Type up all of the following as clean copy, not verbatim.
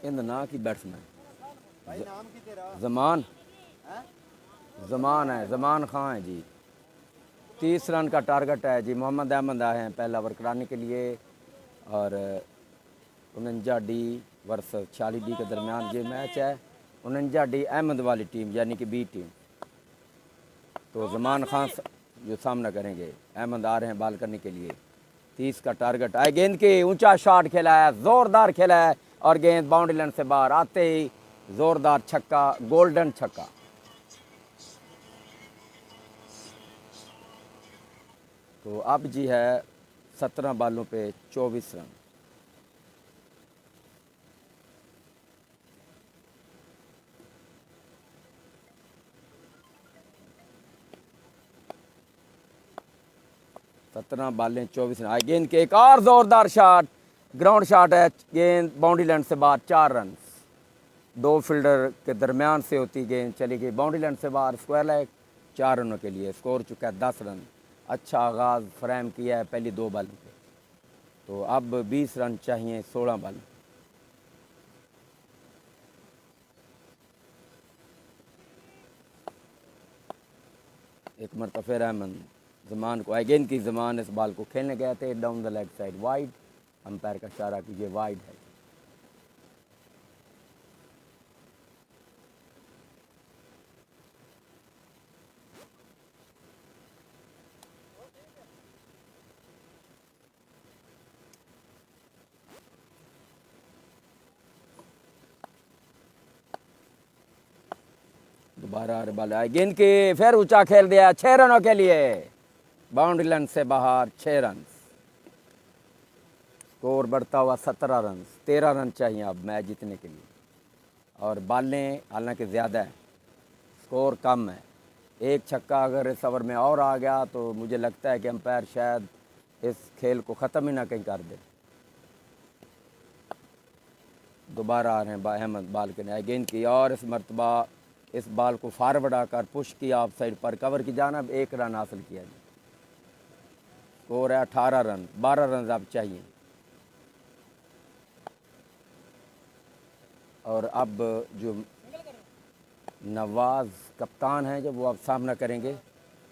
इनका नाम की बैट्समैन भाई नाम की तेरा जमान है? जमान है, जमान खां है जी। 30 रन का टारगेट है जी। मोहम्मद अहमद आए हैं पहला ओवर कराने के लिए और 49D वर्सेस 46D के दरमियान ये मैच है। 49D अहमद वाली टीम यानी कि बी टीम। तो जमान खान जो सामना करेंगे, अहमद आ रहे हैं बॉल करने के लिए। 30 का टारगेट आए। गेंद के ऊंचा शॉट खेला है, ज़ोरदार खेला है और गेंद बाउंड्री लाइन से बाहर आते ही ज़ोरदार छक्का, गोल्डन छक्का। तो अब जी है 17 बॉलों पे 24 रन। सत्रह बॉलें 24 रन आए। गेंद के एक और ज़ोरदार शॉट, ग्राउंड शॉट है, गेंद बाउंड्री लाइन से बाहर। 4 रन। 2 फील्डर के दरमियान से होती गेंद चली गई बाउंड्री लाइन से बाहर। स्क्वायर लेग 4 रनों के लिए। स्कोर चुका है 10 रन। अच्छा आगाज़ फ्रेम किया है पहली 2 बॉलों पे। तो अब 20 रन चाहिए 16 बॉल। एक मरतबा फिर अहमद जमान को आए। गेंद की जमान इस बॉल को खेलने गए थे down the leg side wide. Umpire का इशारा कीजिए वाइड है। दोबारा बॉल आए। गेंद की फिर ऊंचा खेल दिया 6 रनों के लिए। बाउंड्री लाइन से बाहर 6 रन। स्कोर बढ़ता हुआ 17 रन। 13 रन चाहिए अब मैच जीतने के लिए। और बॉलें हालांकि ज़्यादा है, स्कोर कम है। एक छक्का अगर इस ओवर में और आ गया तो मुझे लगता है कि अंपायर शायद इस खेल को ख़त्म ही ना कहीं कर दे। दोबारा आ रहे हैं अहमद बॉल के नए। गेंद की और इस मरतबा इस बॉल को फारवर्ड आकर पुश किया ऑफ साइड पर कवर की जानिब। 1 रन हासिल किया जी। स्कोर है 18 रन। 12 रन अब चाहिए। और अब जो नवाज़ कप्तान हैं जब वो अब सामना करेंगे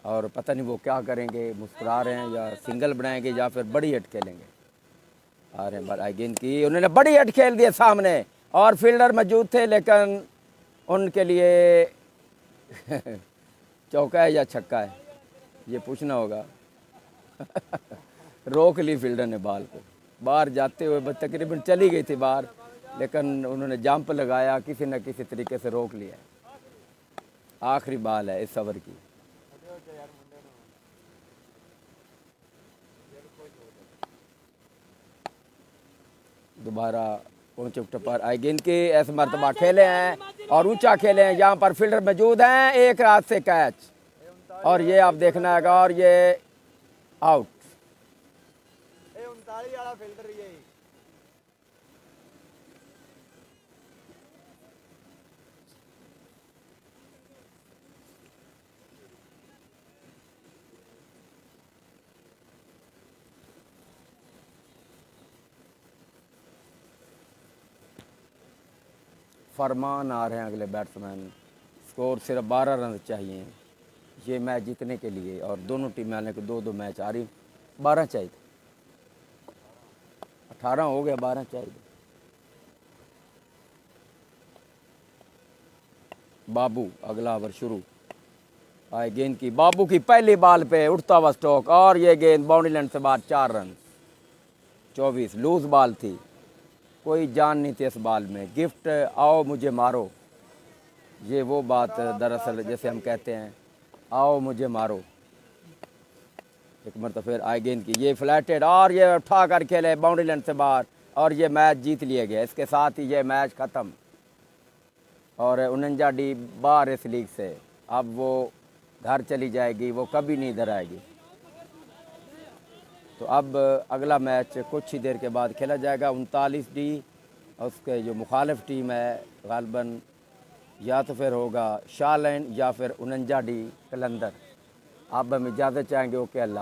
और पता नहीं वो क्या करेंगे, मुस्कुरा रहे हैं या सिंगल बनाएंगे या फिर बड़ी हिट खेलेंगे। आ रहे हैं बड़ा गेंद की, उन्होंने बड़ी हिट खेल दिए सामने और फील्डर मौजूद थे लेकिन उनके लिए चौका है या छक्का है ये पूछना होगा। रोक ली फील्डर ने बॉल को। बाहर जाते हुए बस तकरीबन चली गई थी बाहर, लेकिन उन्होंने जंप लगाया, किसी न किसी तरीके से रोक लिया। आखिरी बॉल है इस ओवर की। दोबारा ऊंचे पर आए। गेंद के ऐसे मरतबा खेले हैं और ऊंचा खेले हैं। यहाँ पर फील्डर मौजूद हैं। एक हाथ से कैच और ये आप देखना है और ये आउट। 39 वाला फील्डर यही फरमान आ रहे हैं अगले बैट्समैन। स्कोर सिर्फ 12 रन चाहिए ये मैच जीतने के लिए, और दोनों टीमें आने को 2-2 मैच आ रही। 12 चाहिए, 18 हो गया, 12 चाहिए। बाबू अगला ओवर शुरू। आए गेंद की, बाबू की पहली बॉल पे उठता हुआ स्ट्रोक, और ये गेंद बाउंड्री लाइन से बाहर, 4 रन। 24 लूज बॉल थी, कोई जान नहीं थी इस बॉल में। गिफ्ट आओ मुझे मारो, ये वो बात दरअसल जैसे हम कहते हैं आओ मुझे मारो। एक मरतबा फिर आए गेंद की, ये फ्लैटेड, और ये उठा कर खेले बाउंड्री लाइन से बाहर, और ये मैच जीत लिया गया। इसके साथ ही ये मैच ख़त्म, और 49 डी बाहर इस लीग से। अब वो घर चली जाएगी, वो कभी नहीं इधर आएगी। तो अब अगला मैच कुछ ही देर के बाद खेला जाएगा। 39 डी उसके जो मुखालिफ टीम है गालबन या तो फिर होगा शाह लाइन या फिर 49 डी कलंदर। अब हम इजाज़त चाहेंगे। ओके, अल्लाह।